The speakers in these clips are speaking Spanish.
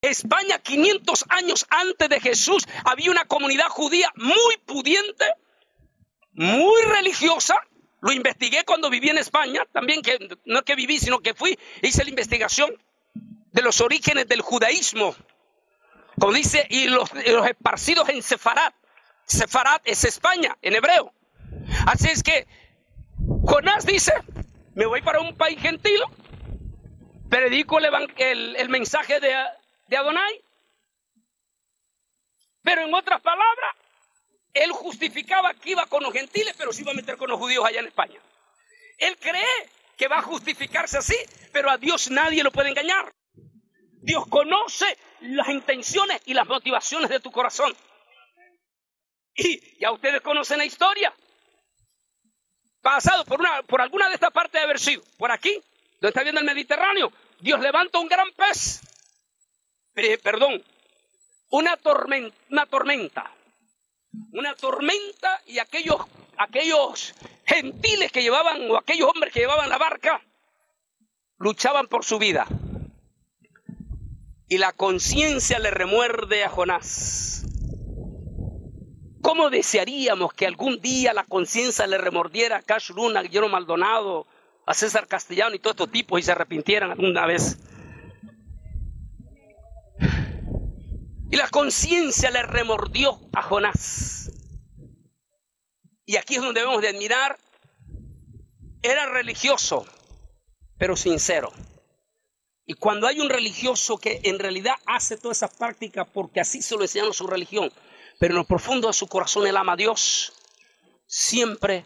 España, 500 años antes de Jesús, había una comunidad judía muy pudiente, muy religiosa. Lo investigué cuando viví en España, también, que no es que viví, sino que fui, hice la investigación de los orígenes del judaísmo. Como dice, y los esparcidos en Sefarad. Sefarad es España, en hebreo. Así es que Jonás dice, me voy para un país gentil, predico el mensaje de Adonai. Pero en otras palabras, él justificaba que iba con los gentiles, pero se iba a meter con los judíos allá en España. Él cree que va a justificarse así, pero a Dios nadie lo puede engañar. Dios conoce las intenciones y las motivaciones de tu corazón. Y ya ustedes conocen la historia. Pasado por alguna de estas partes de haber sido, por aquí, donde está viendo el Mediterráneo, Dios levanta un gran pez. Una tormenta. Una tormenta, y aquellos gentiles que llevaban, o aquellos hombres que llevaban la barca, luchaban por su vida. Y la conciencia le remuerde a Jonás. ¿Cómo desearíamos que algún día la conciencia le remordiera a Cash Luna, a Guillermo Maldonado, a César Castellano y todos estos tipos, y se arrepintieran alguna vez? Y la conciencia le remordió a Jonás. Y aquí es donde debemos de admirar. Era religioso, pero sincero. Y cuando hay un religioso que en realidad hace toda esa práctica porque así se lo enseñaron su religión, pero en lo profundo de su corazón él ama a Dios, siempre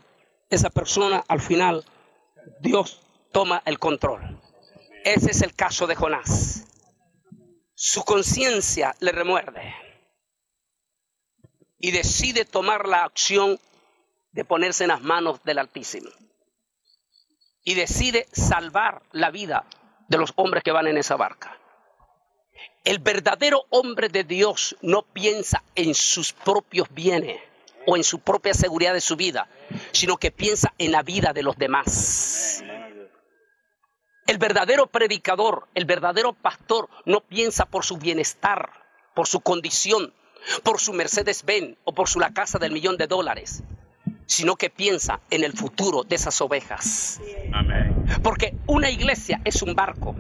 esa persona al final Dios toma el control. Ese es el caso de Jonás. Su conciencia le remuerde y decide tomar la acción de ponerse en las manos del Altísimo. Y decide salvar la vida de los hombres que van en esa barca. El verdadero hombre de Dios no piensa en sus propios bienes o en su propia seguridad de su vida, sino que piensa en la vida de los demás. El verdadero predicador, el verdadero pastor no piensa por su bienestar, por su condición, por su Mercedes-Benz o por la casa del $1.000.000, sino que piensa en el futuro de esas ovejas. Amén. Porque una iglesia es un barco.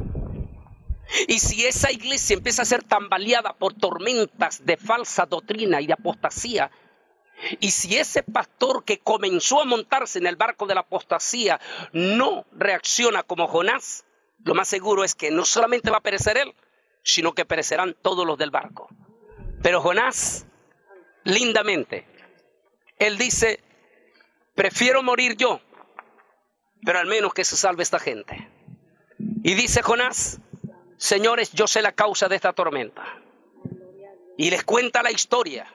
Y si esa iglesia empieza a ser tambaleada por tormentas de falsa doctrina y de apostasía, y si ese pastor que comenzó a montarse en el barco de la apostasía no reacciona como Jonás, lo más seguro es que no solamente va a perecer él, sino que perecerán todos los del barco. Pero Jonás, lindamente, él dice, prefiero morir yo, pero al menos que se salve esta gente. Y dice Jonás, señores, yo sé la causa de esta tormenta. Y les cuenta la historia.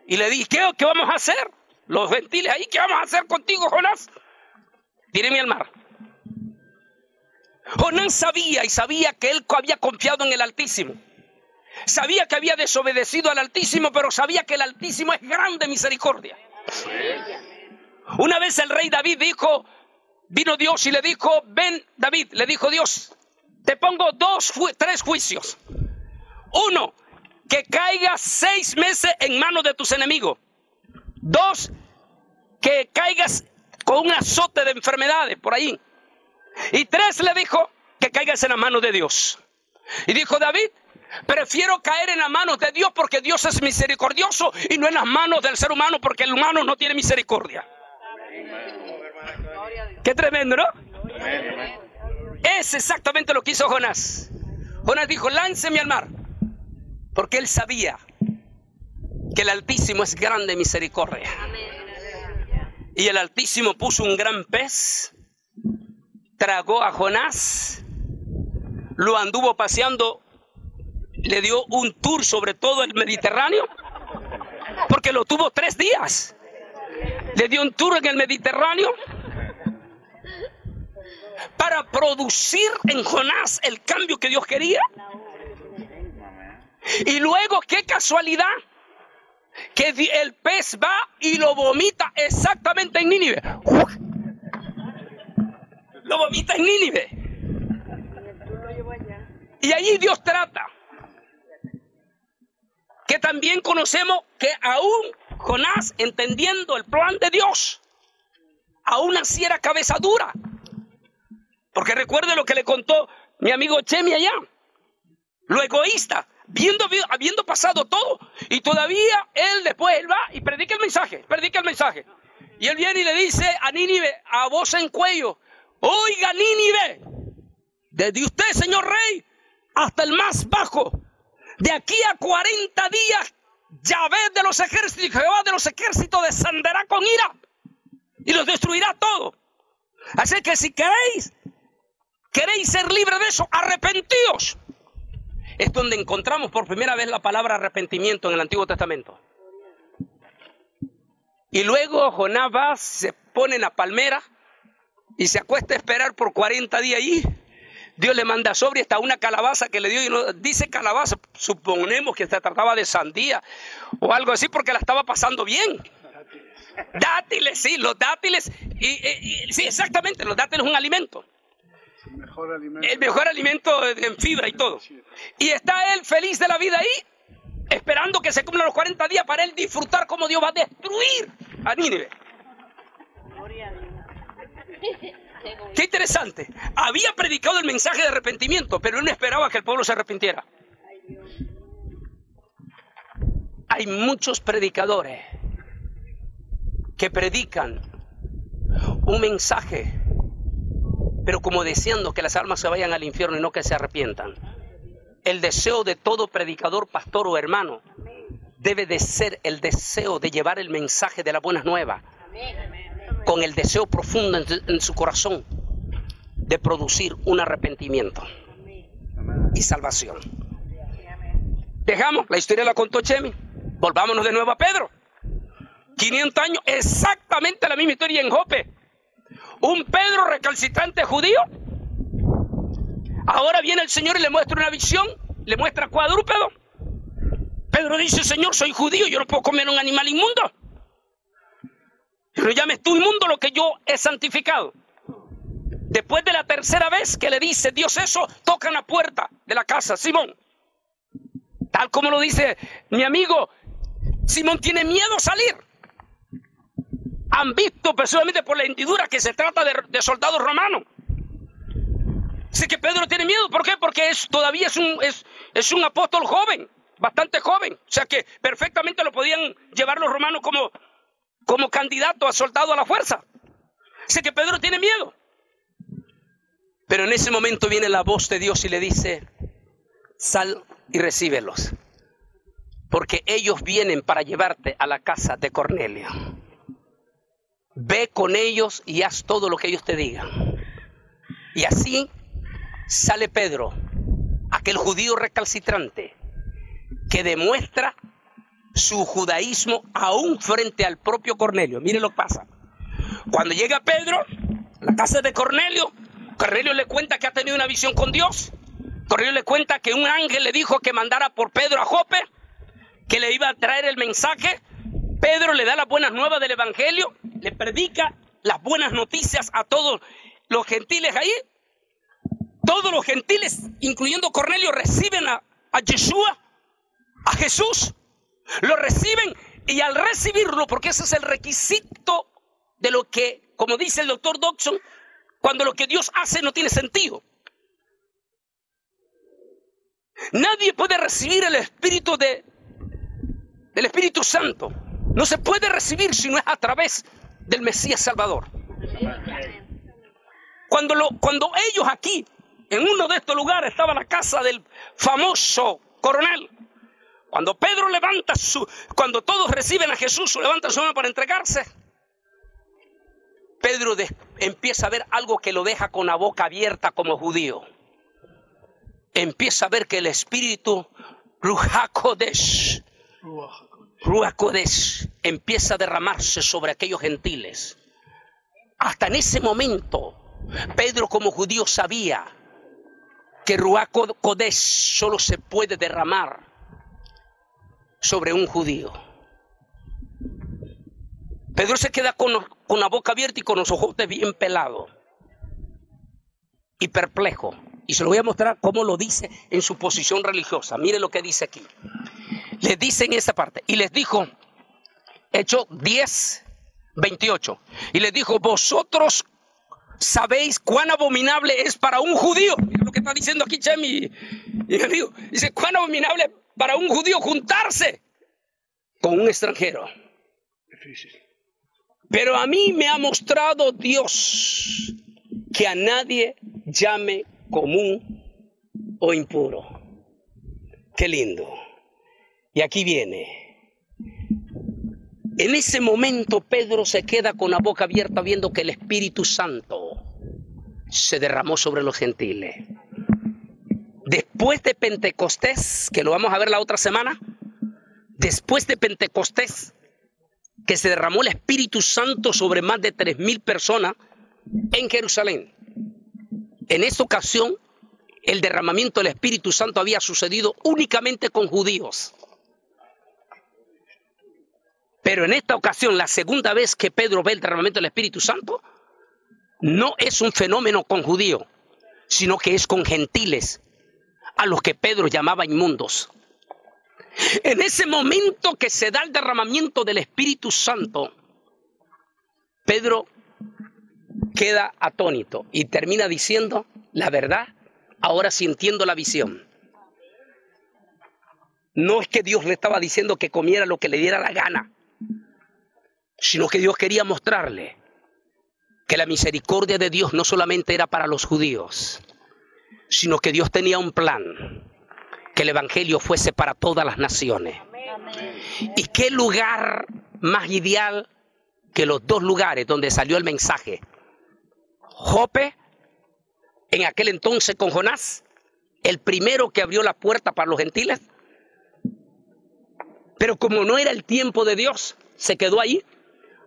Y le dice, ¿qué vamos a hacer? Los gentiles ahí, ¿qué vamos a hacer contigo, Jonás? Tíreme al mar. Jonás sabía que él había confiado en el Altísimo. Sabía que había desobedecido al Altísimo, pero sabía que el Altísimo es grande misericordia. Una vez el rey David vino Dios y le dijo, ven David, le dijo Dios, te pongo tres juicios. Uno, que caigas 6 meses en manos de tus enemigos. 2, que caigas con un azote de enfermedades por ahí. Y 3, le dijo, que caigas en las manos de Dios. Y dijo David, prefiero caer en las manos de Dios porque Dios es misericordioso y no en las manos del ser humano porque el humano no tiene misericordia. Qué tremendo, ¿no? Es exactamente lo que hizo Jonás. Jonás dijo, lánceme al mar. Porque él sabía que el Altísimo es grande misericordia. Y el Altísimo puso un gran pez, tragó a Jonás, lo anduvo paseando, le dio un tour sobre todo el Mediterráneo, porque lo tuvo 3 días. Le dio un tour en el Mediterráneo para producir en Jonás el cambio que Dios quería. Y luego, qué casualidad, que el pez va y lo vomita exactamente en Nínive. Lo vomita en Nínive. Y allí Dios trata. Que también conocemos que aún Jonás, entendiendo el plan de Dios, aún así era cabeza dura. Porque recuerde lo que le contó mi amigo Chemi allá. Lo egoísta, habiendo pasado todo. Y todavía él después él va y predica el mensaje. Y él viene y le dice a Nínive, a voz en cuello: oiga, Nínive, desde usted, señor rey, hasta el más bajo, de aquí a 40 días, Yahvé de los ejércitos, Jehová de los ejércitos, descenderá con ira y los destruirá todo. Así que si queréis ser libres de eso, arrepentíos. Es donde encontramos por primera vez la palabra arrepentimiento en el Antiguo Testamento. Y luego Jonás va, se pone en la palmera y se acuesta a esperar por 40 días allí. Dios le manda sobre hasta una calabaza que le dio, y no dice calabaza, suponemos que se trataba de sandía o algo así, porque la estaba pasando bien. Dátiles, sí, los dátiles, sí, exactamente, los dátiles es un alimento. El mejor alimento en fibra y todo. Y está él feliz de la vida ahí, esperando que se cumplan los 40 días para él disfrutar cómo Dios va a destruir a Nínive. Qué interesante. Había predicado el mensaje de arrepentimiento, pero él no esperaba que el pueblo se arrepintiera. Hay muchos predicadores que predican un mensaje, pero como deseando que las almas se vayan al infierno y no que se arrepientan. El deseo de todo predicador, pastor o hermano debe de ser el deseo de llevar el mensaje de las buenas nuevas, con el deseo profundo en su corazón de producir un arrepentimiento y salvación. Dejamos, la historia la contó Chemi. Volvámonos de nuevo a Pedro. 500 años, exactamente la misma historia en Jope. Un Pedro recalcitrante judío. Ahora viene el Señor y le muestra una visión, le muestra cuadrúpedo. Pedro dice: Señor, soy judío, yo no puedo comer un animal inmundo. No llames tú inmundo lo que yo he santificado. Después de la tercera vez que le dice Dios eso, tocan la puerta de la casa. Simón, tal como lo dice mi amigo, Simón tiene miedo a salir. Han visto personalmente por la hendidura que se trata de soldados romanos. Así que Pedro tiene miedo. ¿Por qué? Porque todavía es un apóstol joven, bastante joven. O sea que perfectamente lo podían llevar los romanos como candidato a soldado a la fuerza. Así que Pedro tiene miedo. Pero en ese momento viene la voz de Dios y le dice: sal y recíbelos, porque ellos vienen para llevarte a la casa de Cornelio. Ve con ellos y haz todo lo que ellos te digan. Y así sale Pedro, aquel judío recalcitrante que demuestra su judaísmo aún frente al propio Cornelio. Miren lo que pasa. Cuando llega Pedro a la casa de Cornelio, Cornelio le cuenta que ha tenido una visión con Dios. Cornelio le cuenta que un ángel le dijo que mandara por Pedro a Jope, que le iba a traer el mensaje. Pedro le da las buenas nuevas del evangelio, le predica las buenas noticias a todos los gentiles ahí. Todos los gentiles, incluyendo Cornelio, reciben a Yeshua, a Jesús. Lo reciben, y al recibirlo, porque ese es el requisito de lo que, como dice el doctor Dodson, cuando lo que Dios hace no tiene sentido. Nadie puede recibir el Espíritu del Espíritu Santo. No se puede recibir si no es a través del Mesías Salvador. Cuando ellos aquí, en uno de estos lugares, estaba la casa del famoso coronel. Cuando Pedro cuando todos reciben a Jesús, levanta su mano para entregarse, Pedro empieza a ver algo que lo deja con la boca abierta como judío. Empieza a ver que el Espíritu Ruach HaKodesh empieza a derramarse sobre aquellos gentiles. Hasta en ese momento, Pedro como judío sabía que Ruach HaKodesh solo se puede derramar sobre un judío. Pedro se queda con la boca abierta y con los ojos bien pelados y perplejo. y se lo voy a mostrar cómo lo dice en su posición religiosa. Mire lo que dice aquí. Les dice en esta parte, y les dijo, Hechos 10:28, y les dijo, vosotros sabéis cuán abominable es para un judío. Mira lo que está diciendo aquí Chemi y mi amigo. Dice, cuán abominable para un judío juntarse con un extranjero. Pero a mí me ha mostrado Dios que a nadie llame común o impuro. Qué lindo. Y aquí viene. En ese momento Pedro se queda con la boca abierta viendo que el Espíritu Santo se derramó sobre los gentiles. Después de Pentecostés, que lo vamos a ver la otra semana, después de Pentecostés, que se derramó el Espíritu Santo sobre más de 3,000 personas en Jerusalén. En esta ocasión, el derramamiento del Espíritu Santo había sucedido únicamente con judíos. Pero en esta ocasión, la segunda vez que Pedro ve el derramamiento del Espíritu Santo, no es un fenómeno con judíos, sino que es con gentiles, a los que Pedro llamaba inmundos. En ese momento que se da el derramamiento del Espíritu Santo, Pedro queda atónito y termina diciendo, la verdad, ahora sí entiendo la visión. No es que Dios le estaba diciendo que comiera lo que le diera la gana, sino que Dios quería mostrarle que la misericordia de Dios no solamente era para los judíos, sino que Dios tenía un plan, que el evangelio fuese para todas las naciones. Amén. ¿Y qué lugar más ideal que los dos lugares donde salió el mensaje? Jope, en aquel entonces con Jonás, el primero que abrió la puerta para los gentiles, pero como no era el tiempo de Dios, se quedó ahí.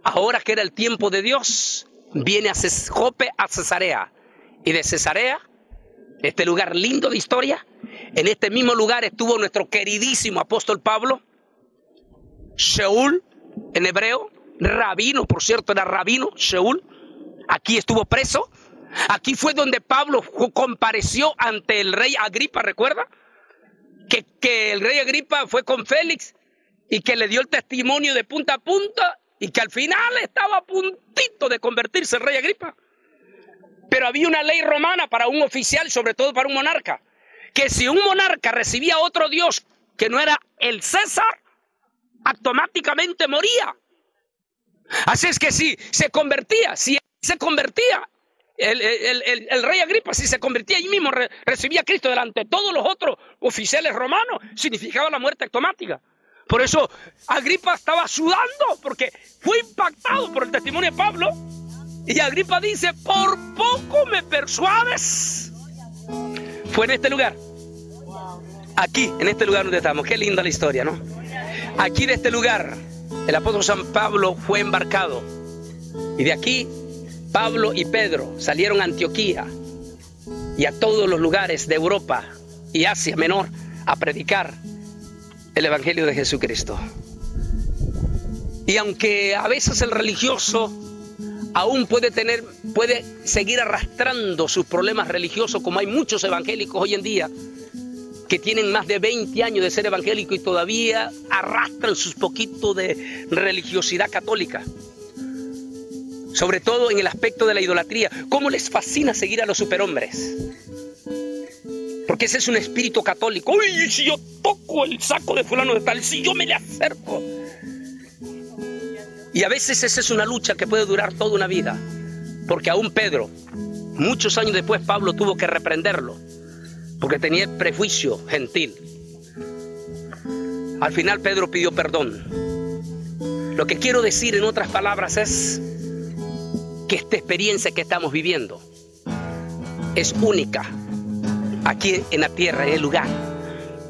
Ahora que era el tiempo de Dios, viene a Jope, a Cesarea, y de Cesarea, este lugar lindo de historia, en este mismo lugar estuvo nuestro queridísimo apóstol Pablo, Sheul, en hebreo, rabino, por cierto, era rabino, Sheul. Aquí estuvo preso. Aquí fue donde Pablo compareció ante el rey Agripa, ¿recuerda? Que el rey Agripa fue con Félix y que le dio el testimonio de punta a punta y que al final estaba a puntito de convertirse el rey Agripa. Pero había una ley romana para un oficial, sobre todo para un monarca, que si un monarca recibía otro dios que no era el César, automáticamente moría. Así es que si se convertía, el rey Agripa, si se convertía allí mismo, recibía a Cristo delante de todos los otros oficiales romanos, significaba la muerte automática. Por eso Agripa estaba sudando, porque fue impactado por el testimonio de Pablo. Y Agripa dice, por poco me persuades. Fue en este lugar. Aquí, en este lugar donde estamos. Qué linda la historia, ¿no? Aquí de este lugar, el apóstol San Pablo fue embarcado. Y de aquí, Pablo y Pedro salieron a Antioquía y a todos los lugares de Europa y Asia Menor a predicar el evangelio de Jesucristo. Y aunque a veces el religioso aún puede seguir arrastrando sus problemas religiosos, como hay muchos evangélicos hoy en día que tienen más de 20 años de ser evangélicos y todavía arrastran sus poquitos de religiosidad católica, sobre todo en el aspecto de la idolatría. ¿Cómo les fascina seguir a los superhombres? Porque ese es un espíritu católico. Uy, si yo toco el saco de fulano de tal, si yo me le acerco. Y a veces esa es una lucha que puede durar toda una vida. Porque aún Pedro, muchos años después, Pablo tuvo que reprenderlo, porque tenía prejuicio gentil. Al final Pedro pidió perdón. Lo que quiero decir en otras palabras es que esta experiencia que estamos viviendo es única aquí en la tierra, en el lugar.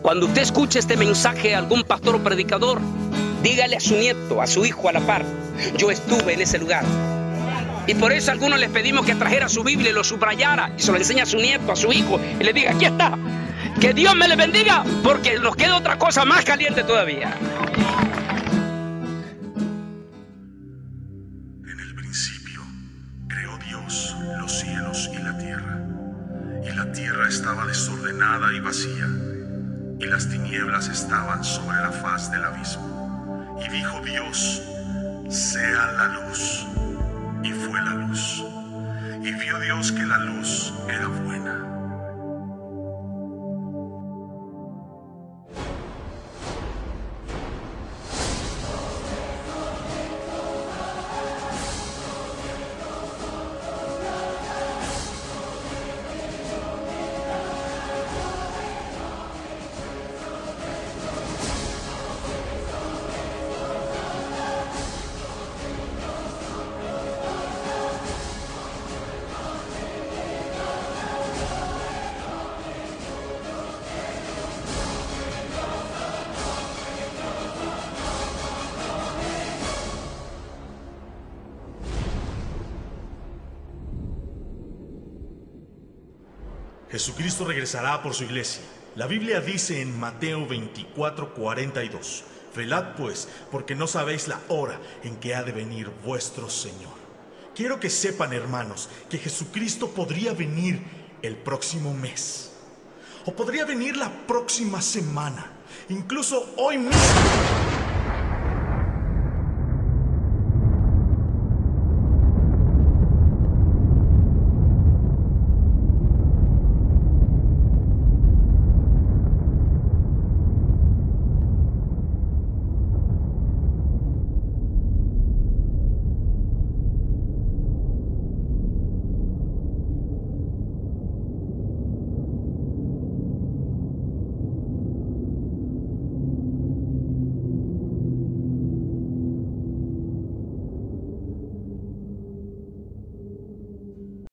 Cuando usted escuche este mensaje a algún pastor o predicador, dígale a su nieto, a su hijo a la par, yo estuve en ese lugar. Y por eso a algunos les pedimos que trajera su Biblia y lo subrayara y se lo enseñe a su nieto, a su hijo, y le diga, aquí está, que Dios me le bendiga, porque nos queda otra cosa más caliente todavía. En el principio creó Dios los cielos y la tierra. Y la tierra estaba desordenada y vacía, y las tinieblas estaban sobre la faz del abismo. Y dijo Dios: sea la luz. Y fue la luz. Y vio Dios que la luz era buena. Jesucristo regresará por su iglesia. La Biblia dice en Mateo 24:42: velad pues, porque no sabéis la hora en que ha de venir vuestro Señor. Quiero que sepan, hermanos, que Jesucristo podría venir el próximo mes, o podría venir la próxima semana, incluso hoy mismo.